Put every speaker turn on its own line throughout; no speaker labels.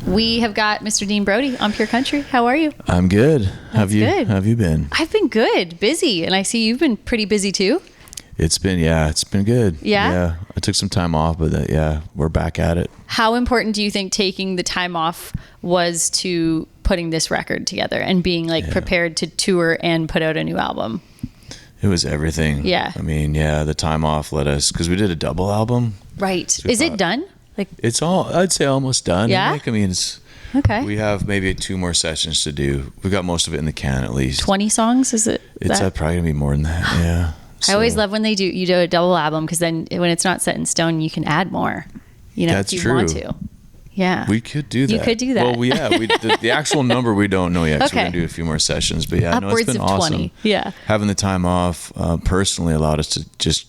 We have got Mr. Dean Brody on Pure Country. How are you?
I'm good.
Good.
Have you been?
I've been good, busy, and I see you've been pretty busy too.
It's been good.
Yeah?
I took some time off, but we're back at it.
How important do you think taking the time off was to putting this record together and being prepared to tour and put out a new album?
It was everything.
Yeah.
I mean, the time off let us, because we did a double album.
Right.
So
Is it done?
It's I'd say almost done.
Yeah?
It's
okay.
We have maybe 2 more sessions to do. We've got most of it in the can at least.
20 songs, is it?
It's probably gonna be more than that. Yeah.
I always love when you do a double album, because then when it's not set in stone, you can add more.
That's
if you
true.
want to. Yeah.
We could do that.
You could do that.
Well, the actual number we don't know yet, because we're
Okay.
going to do a few more sessions. But
Upwards
it's been
of
awesome.
20. Yeah.
Having the time off personally allowed us to just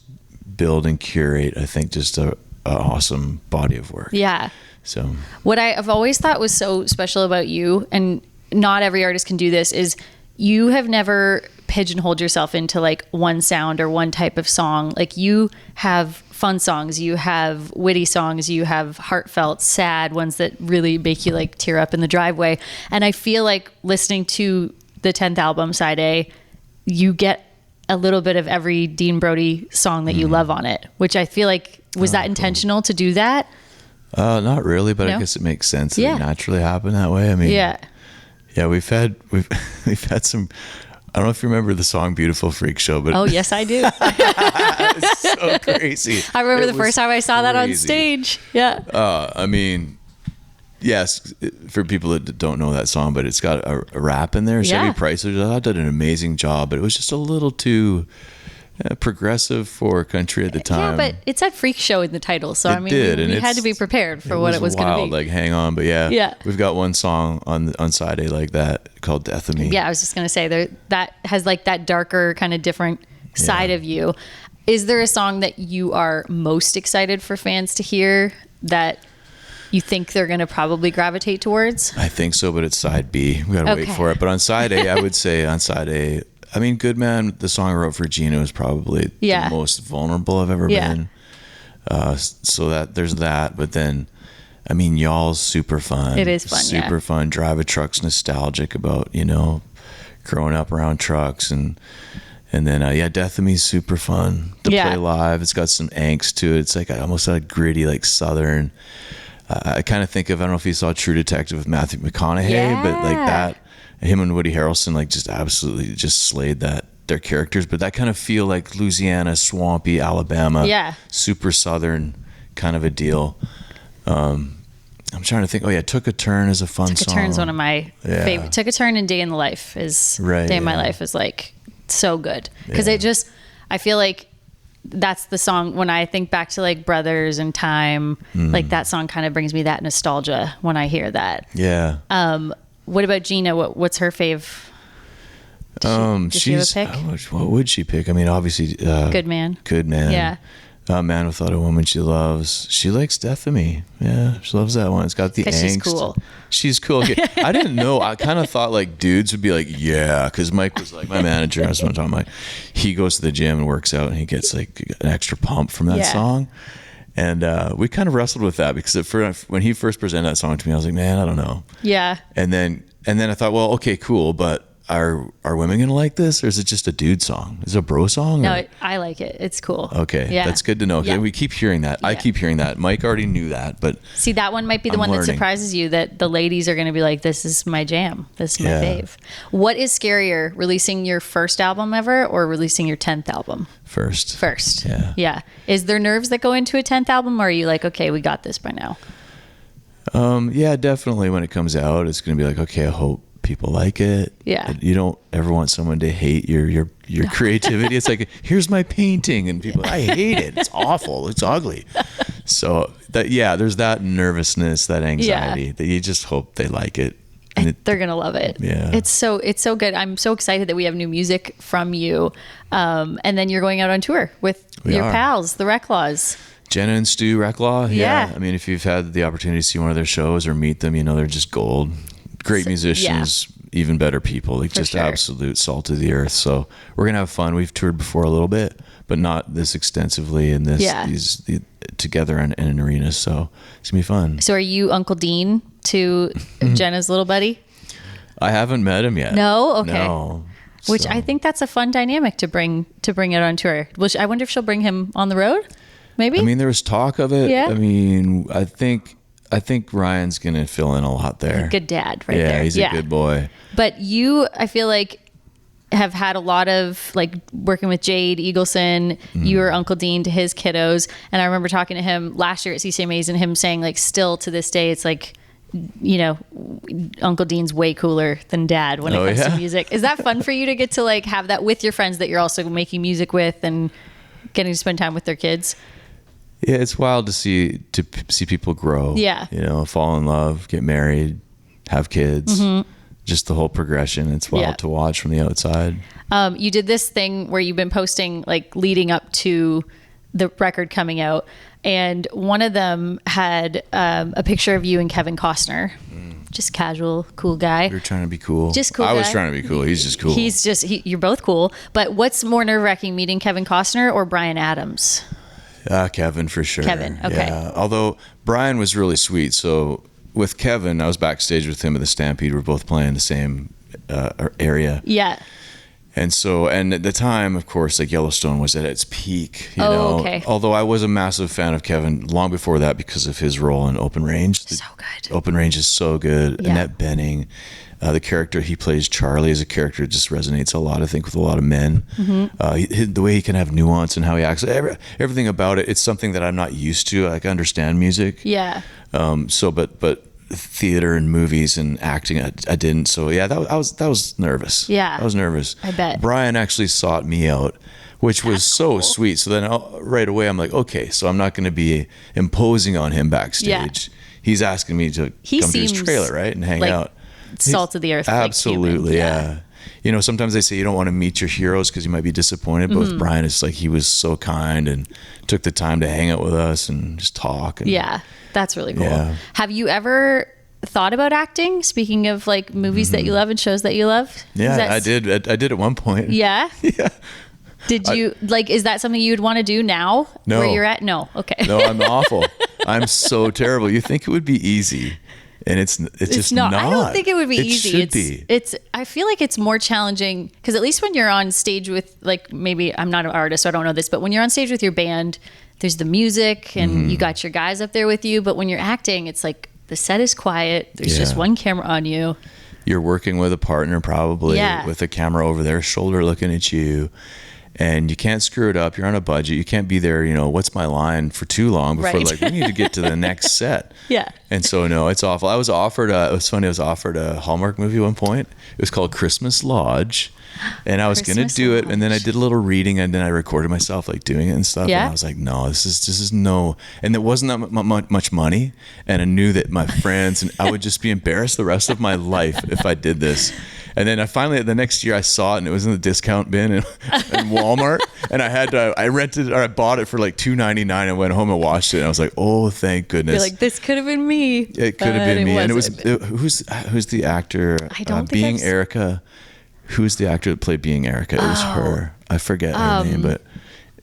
build and curate, I think, just a awesome body of work.
Yeah.
So
what I've always thought was so special about you, and not every artist can do this, is you have never pigeonholed yourself into one sound or one type of song. You have fun songs, you have witty songs, you have heartfelt, sad ones that really make you tear up in the driveway. And I feel like listening to the 10th album, Side A, you get a little bit of every Dean Brody song that you love on it, which I feel like, was that intentional to do that?
Not really, but
No?
I guess it makes sense that
Yeah.
it naturally happened that way. I mean, we've had some. I don't know if you remember the song "Beautiful Freak Show," but
Oh, yes, I do.
it's so crazy.
I remember
It
the first time I saw that on
crazy.
stage. Yeah.
I mean, yes, for people that don't know that song, but it's got a rap in there.
Yeah.
Chevy Price did an amazing job, but it was just a little too progressive for country at the time.
Yeah, but it said Freak Show in the title, so
It did, and
we had to be prepared for what it was going to be.
Hang on, but
Yeah.
we've got one song on side A like that called "Death of Me."
Yeah, I was just going to say that has that darker kind of different side of you. Is there a song that you are most excited for fans to hear that you think they're going to probably gravitate towards?
I think so, but it's side B. We gotta wait for it. But on side A, I would say on side A, I mean, Good Man, the song I wrote for Gina, is probably the most vulnerable I've ever been. So that there's that. But then, I mean, Y'all's super fun.
It is fun,
super fun. Drive a Truck's nostalgic about, growing up around trucks. And then, Death of Me's super fun to play live. It's got some angst to it. It's almost gritty, Southern. I kind of think of, I don't know if you saw True Detective with Matthew McConaughey, but that, him and Woody Harrelson just absolutely just slayed their characters. But that kind of feel like Louisiana, swampy Alabama, super Southern kind of a deal. I'm trying to think. Oh yeah, Took a Turn is a fun song.
Took a Turn's one of my favorite. Took a Turn and Day in the Life is Day in My Life is so good, because it just, I feel like that's the song when I think back to Brothers and Time, that song kind of brings me that nostalgia when I hear that.
Yeah.
What about Gina? What's her fave? Does she have a pick?
What would she pick? I mean, obviously,
Good Man.
Good Man.
Yeah.
Man Without a Woman She Loves. She likes Death of Me. Yeah, she loves that one. It's got the angst.
She's cool.
She's cool. Okay. I didn't know. I kind of thought dudes would be because Mike was my manager. I was talking about. He goes to the gym and works out, and he gets an extra pump from that song. And we kind of wrestled with that, because when he first presented that song to me, I was like, man, I don't know.
Yeah.
And then I thought, well, okay, cool, but are women gonna like this, or is it just a dude song? Is it a bro song?
No, I like it. It's cool.
Okay,
yeah.
That's good to know.
Yeah.
We keep hearing that. I keep hearing that. Mike already knew that, but
see, that one might be the one that surprises you, that the ladies are going to be like, this is my jam. This is my fave. What is scarier, releasing your first album ever or releasing your 10th album?
First.
Yeah. Is there nerves that go into a 10th album, or are you okay, we got this by now?
Yeah, definitely. When it comes out, it's going to be okay, I hope people like it.
Yeah.
You don't ever want someone to hate your creativity. It's here's my painting, and people, I hate it. It's awful. It's ugly. So there's that nervousness, that anxiety that you just hope they like it.
And they're going to love it.
Yeah.
It's so good. I'm so excited that we have new music from you. And then you're going out on tour with your pals, the Reklaws.
Jenna and Stu Reklaws.
Yeah.
I mean, if you've had the opportunity to see one of their shows or meet them, they're just gold. Great musicians, even better people, absolute salt of the earth. So we're going to have fun. We've toured before a little bit, but not this extensively in these together in an arena. So it's going to be fun.
So are you Uncle Dean to Jenna's little buddy?
I haven't met him yet.
No? Okay.
No.
Which I think that's a fun dynamic to bring it on tour. Which I wonder if she'll bring him on the road. Maybe.
I mean, there was talk of it.
Yeah.
I mean, I think Ryan's gonna fill in a lot there.
A good dad, right
yeah,
there.
He's a good boy.
But you, I feel like, have had a lot of like working with Jade Eagleson. You were Uncle Dean to his kiddos, and I remember talking to him last year at CCMAs and him saying like, still to this day, it's like, you know, Uncle Dean's way cooler than Dad when it comes to music. Is that fun for you to get to like have that with your friends that you're also making music with and getting to spend time with their kids?
Yeah, it's wild to see people grow.
Yeah,
you know, fall in love, get married, have kids. Just the whole progression. It's wild to watch from the outside.
You did this thing where you've been posting like leading up to the record coming out, and one of them had a picture of you and Kevin Costner. Just casual, cool guy.
You're trying to be cool.
Just cool.
I was trying to be cool. He's just cool.
You're both cool. But what's more nerve-wracking, meeting Kevin Costner or Bryan Adams?
Kevin for sure.
Kevin, okay.
Yeah. Although Bryan was really sweet. So with Kevin, I was backstage with him at the Stampede. We're both playing the same area.
Yeah.
And at the time, of course, like Yellowstone was at its peak, you know.
Okay.
Although I was a massive fan of Kevin long before that because of his role in Open Range.
So good.
Open Range is so good.
Yeah.
Annette Bening, the character he plays, Charlie, is a character that just resonates a lot, I think, with a lot of men. The way he can have nuance and how he acts, everything about it, it's something that I'm not used to. Like, I understand music.
Yeah.
But theater and movies and acting, I didn't. So yeah, that was nervous.
Yeah,
I was nervous.
I bet.
Bryan actually sought me out, which was so cool. Sweet. So then right away I'm like, okay, so I'm not going to be imposing on him backstage. Yeah. He's asking me to come to his trailer, right, and hang out.
Salt of the earth.
Absolutely, like yeah. You know, sometimes they say you don't want to meet your heroes because you might be disappointed. But with Bryan, it's like he was so kind and took the time to hang out with us and just talk. And,
yeah, that's really cool.
Yeah.
Have you ever thought about acting? Speaking of like movies that you love and shows that you love.
Yeah, I did. I did at one point.
Yeah.
Yeah.
Did you is that something you'd want to do now?
No.
Where you're at? No. Okay.
No, I'm awful. I'm so terrible. You think it would be easy. And it's just not.
I don't think it would be easy.
It should be.
I feel like it's more challenging because at least when you're on stage with, like, maybe I'm not an artist, so I don't know this, but when you're on stage with your band, there's the music and you got your guys up there with you. But when you're acting, it's like the set is quiet. There's just one camera on you.
You're working with a partner probably with a camera over their shoulder looking at you. And you can't screw it up. You're on a budget. You can't be there, you know, what's my line for too long before like, we need to get to the next set.
Yeah.
And so, no, it's awful. I was offered it was funny. I was offered a HallMark movie at one point. It was called Christmas Lodge. And I was going to do it. And then I did a little reading and then I recorded myself like doing it and stuff.
Yeah.
And I was like, no, this is no. And there wasn't that much money. And I knew that my friends and I would just be embarrassed the rest of my life if I did this. And then the next year I saw it and it was in the discount bin in Walmart. And I bought it for like $2.99 and went home and watched it. And I was like, oh, thank goodness.
You're like, this could have been me.
It could have been me. And it was, who's the actor?
I don't think
Being Erica. Who's the actor that played Being Erica? It was her. I forget her name, but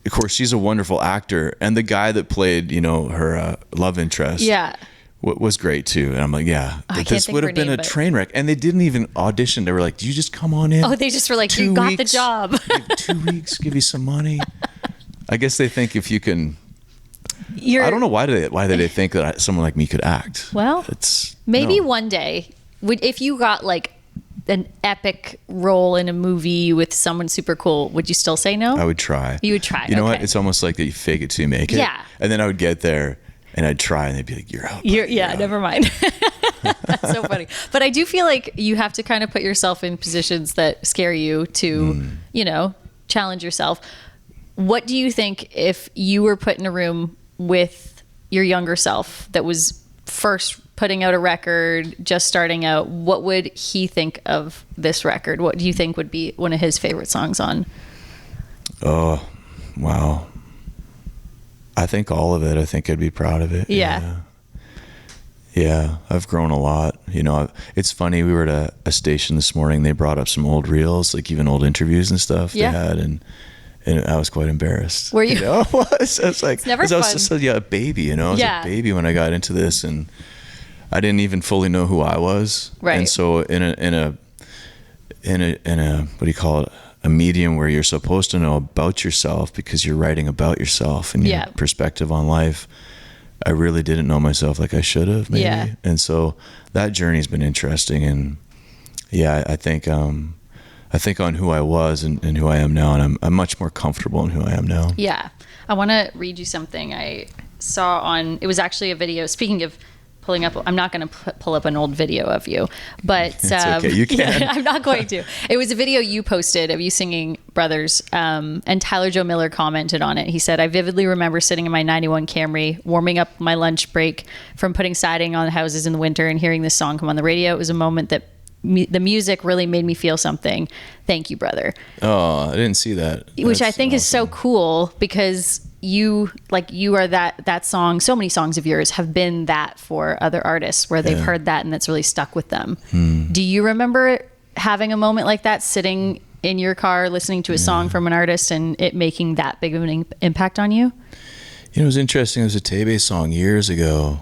of course she's a wonderful actor. And the guy that played, you know, her love interest.
Yeah.
Was great too. And I'm like, this would have been a train wreck. And they didn't even audition. They were like, do you just come on in?
Oh, they just were like, you got the job.
2 weeks, give you some money. I guess they think if you can, I don't know why they think that someone like me could act.
Well, maybe one day, if you got like an epic role in a movie with someone super cool, would you still say no?
I would try.
You would try.
You know what? It's almost like that you fake it till you make it.
Yeah.
And then I would get there and I'd try and they'd be like, you're out.
You're out. Never mind. That's so funny. But I do feel like you have to kind of put yourself in positions that scare you to, you know, challenge yourself. What do you think if you were put in a room with your younger self that was first putting out a record, just starting out, what would he think of this record? What do you think would be one of his favorite songs on?
Oh, wow. I think all of it. I think I'd be proud of it.
Yeah.
Yeah, I've grown a lot. You know, it's funny. We were at a station this morning. They brought up some old reels, like even old interviews and stuff they had, and I was quite embarrassed.
Were you?
You know, I was like,
it's never fun.
I was just a baby. You know, I was a baby when I got into this, and I didn't even fully know who I was.
Right.
And so in a what do you call it? A medium where you're supposed to know about yourself because you're writing about yourself and your perspective on life. I really didn't know myself like I should have, maybe.
Yeah.
And so that journey's been interesting. And yeah, I think on who I was and who I am now, and I'm much more comfortable in who I am now.
Yeah. I want to read you something I saw on, it was actually a video. Speaking of pulling up, I'm not going to pull up an old video of you, but
it's okay, you can.
Yeah, I'm not going to. It was a video you posted of you singing Brothers, and Tyler Joe Miller commented on it. He said, I vividly remember sitting in my 91 Camry, warming up my lunch break from putting siding on houses in the winter and hearing this song come on the radio. It was a moment that the music really made me feel something. Thank you, brother.
Oh, I didn't see that.
Which I think is so cool, because you are that song. So many songs of yours have been that for other artists where they've heard that and that's really stuck with them. Do you remember having a moment like that, sitting in your car listening to a song from an artist and it making that big of an impact on you?
You know, it was interesting. There was a Tebe song years ago.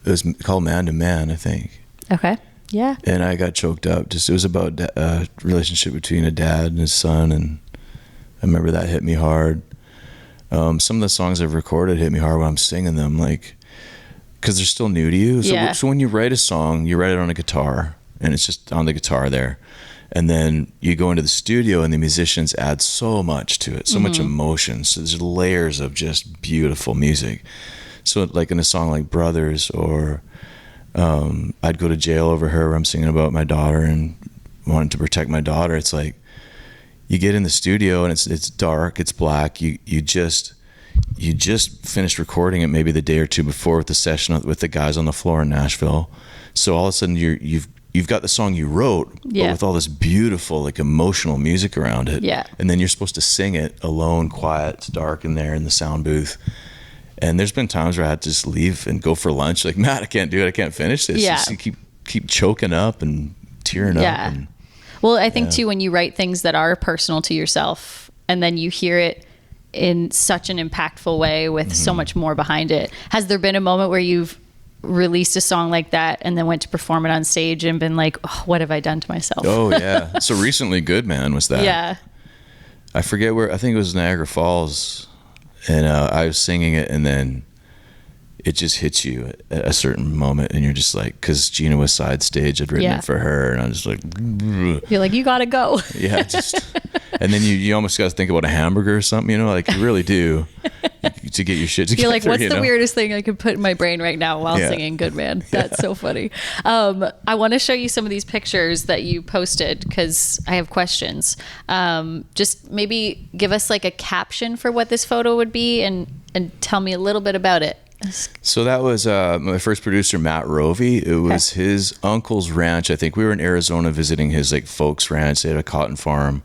It was called Man to Man, I think.
Okay. Yeah. And
I got choked up. It was about a relationship between a dad and his son, and I remember that hit me hard. Some of the songs I've recorded hit me hard when I'm singing them, like, because they're still new to you. So when you write a song, you write it on a guitar, and it's just on the guitar there. And then you go into the studio, and the musicians add so much to it, so much emotion. So there's layers of just beautiful music. So like in a song like Brothers, or I'd Go to Jail Over Her, where I'm singing about my daughter and wanting to protect my daughter. It's like, you get in the studio and it's dark, it's black. You just finished recording it maybe the day or two before with the session with the guys on the floor in Nashville. So all of a sudden you've got the song you wrote, but with all this beautiful, like, emotional music around it. Yeah. And then you're supposed to sing it alone, quiet, it's dark in there in the sound booth. And there's been times where I had to just leave and go for lunch. Like, Matt, I can't do it. I can't finish this.
Yeah.
Just you keep choking up and tearing up. And,
well, I think too, when you write things that are personal to yourself and then you hear it in such an impactful way with so much more behind it. Has there been a moment where you've released a song like that and then went to perform it on stage and been like, oh, what have I done to myself?
Oh, yeah. So recently, Good Man was that.
Yeah.
I forget where, I think it was Niagara Falls. And I was singing it, and then it just hits you at a certain moment, and you're just like, because Gina was side stage, I'd written it for her, and I'm just like,
you're like, you gotta go.
Yeah, and then you almost got to think about a hamburger or something, like you really do, to get your shit together.
You're like, what's the weirdest thing I could put in my brain right now while singing Good Man? That's so funny. I want to show you some of these pictures that you posted because I have questions. Just maybe give us like a caption for what this photo would be and tell me a little bit about it.
So that was my first producer, Matt Rovey. It was his uncle's ranch. I think we were in Arizona visiting his like folks' ranch. They had a cotton farm.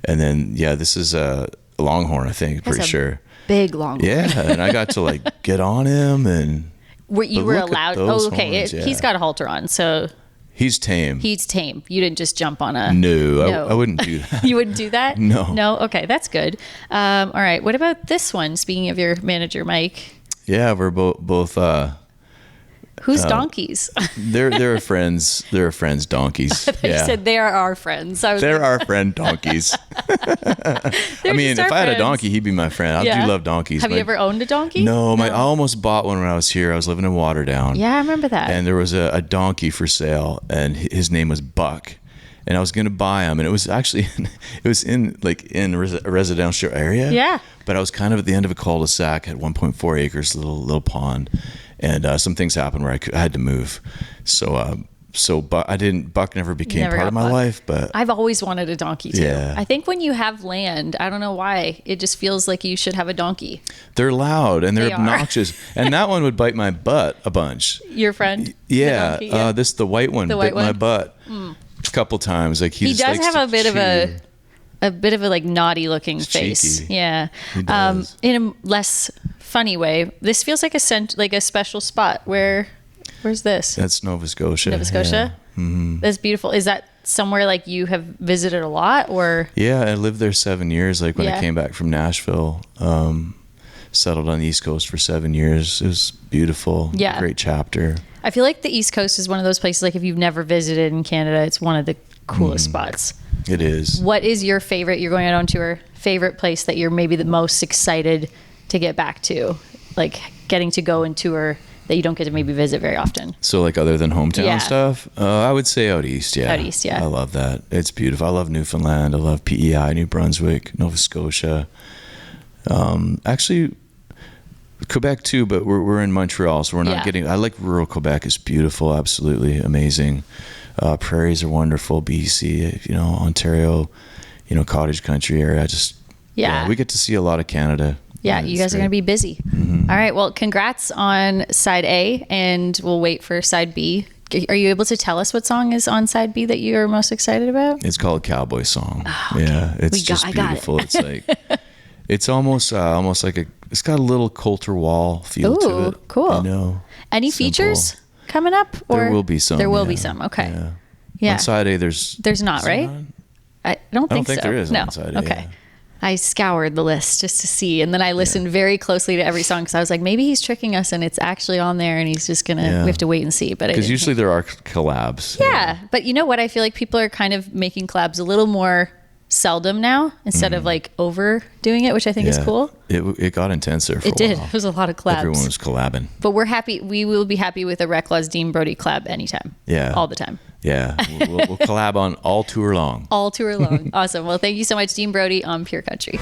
And then, this is a Longhorn, I think, pretty sure.
Big Longhorn.
Yeah, and I got to like get on him, and
you were allowed. Oh, okay.
Horns,
He's got a halter on, so
he's tame.
He's tame. You didn't just jump on a.
No. I wouldn't do that.
You wouldn't do that?
No.
No. Okay, that's good. All right. What about this one? Speaking of your manager, Mike.
Yeah, we're both.
Who's donkeys?
They're friends. They're friends donkeys.
You said they are our friends.
They're our friend donkeys. I mean, if I had a donkey, he'd be my friend. I do love donkeys.
Have you ever owned a donkey?
No, I almost bought one when I was here. I was living in Waterdown.
Yeah, I remember that.
And there was a donkey for sale, and his name was Buck. And I was going to buy him, and it was actually in a residential area. Yeah. But I was kind of at the end of a cul-de-sac, had 1.4 acres, little pond, and some things happened where I had to move. Buck never became part of my life, but
I've always wanted a donkey too.
Yeah.
I think when you have land, I don't know why, it just feels like you should have a donkey.
They're loud and they're obnoxious. And that one would bite my butt a bunch.
Your friend?
Yeah. The white one bit my butt a couple times. Like he
does have a bit of a like naughty looking face.
Cheeky.
Yeah. In a less funny way. This feels like a special spot. Where's this?
That's Nova Scotia.
Nova Scotia? Yeah. Mm-hmm. That's beautiful. Is that somewhere like you have visited a lot, or?
Yeah, I lived there 7 years. Like when I came back from Nashville, settled on the East Coast for 7 years. It was beautiful. Yeah. Great chapter.
I feel like the East Coast is one of those places, like if you've never visited in Canada, it's one of the coolest spots.
It is.
What is your favorite, you're going out on tour, favorite place that you're maybe the most excited to get back to? Like getting to go and tour that you don't get to maybe visit very often.
So like other than hometown stuff, I would say out east. Yeah.
Out east, yeah.
I love that. It's beautiful. I love Newfoundland. I love PEI, New Brunswick, Nova Scotia. Actually, Quebec too, but we're in Montreal, so we're not getting. I like rural Quebec. It's beautiful, absolutely amazing. Prairies are wonderful. BC, Ontario, cottage country area. We get to see a lot of Canada.
Yeah, you guys are going to be busy. Mm-hmm. All right. Well, congrats on side A, and we'll wait for side B. Are you able to tell us what song is on side B that you are most excited about?
It's called Cowboy Song.
Oh, okay.
Yeah, it's just beautiful. It's like, it's almost like it's got a little Coulter Wall feel to it.
Cool. Any features coming up? Or
there will be some.
There will be some. Okay. Yeah.
On side A, there's
not, right? I don't think so.
There is on side A.
Okay.
Yeah.
I scoured the list just to see, and then I listened very closely to every song because I was like, maybe he's tricking us and it's actually on there and he's just gonna we have to wait and see. But
because usually there are collabs.
Yeah, but you know what? I feel like people are kind of making collabs a little more seldom now instead of like overdoing it, which I think is cool.
It got intense there for a while.
It did. It was a lot of collabs.
Everyone was collabing.
But we're happy. We will be happy with a Reklaws Dean Brody collab anytime.
Yeah.
All the time.
Yeah. We'll collab on all tour long.
All tour long. Awesome. Well, thank you so much, Dean Brody on Pure Country.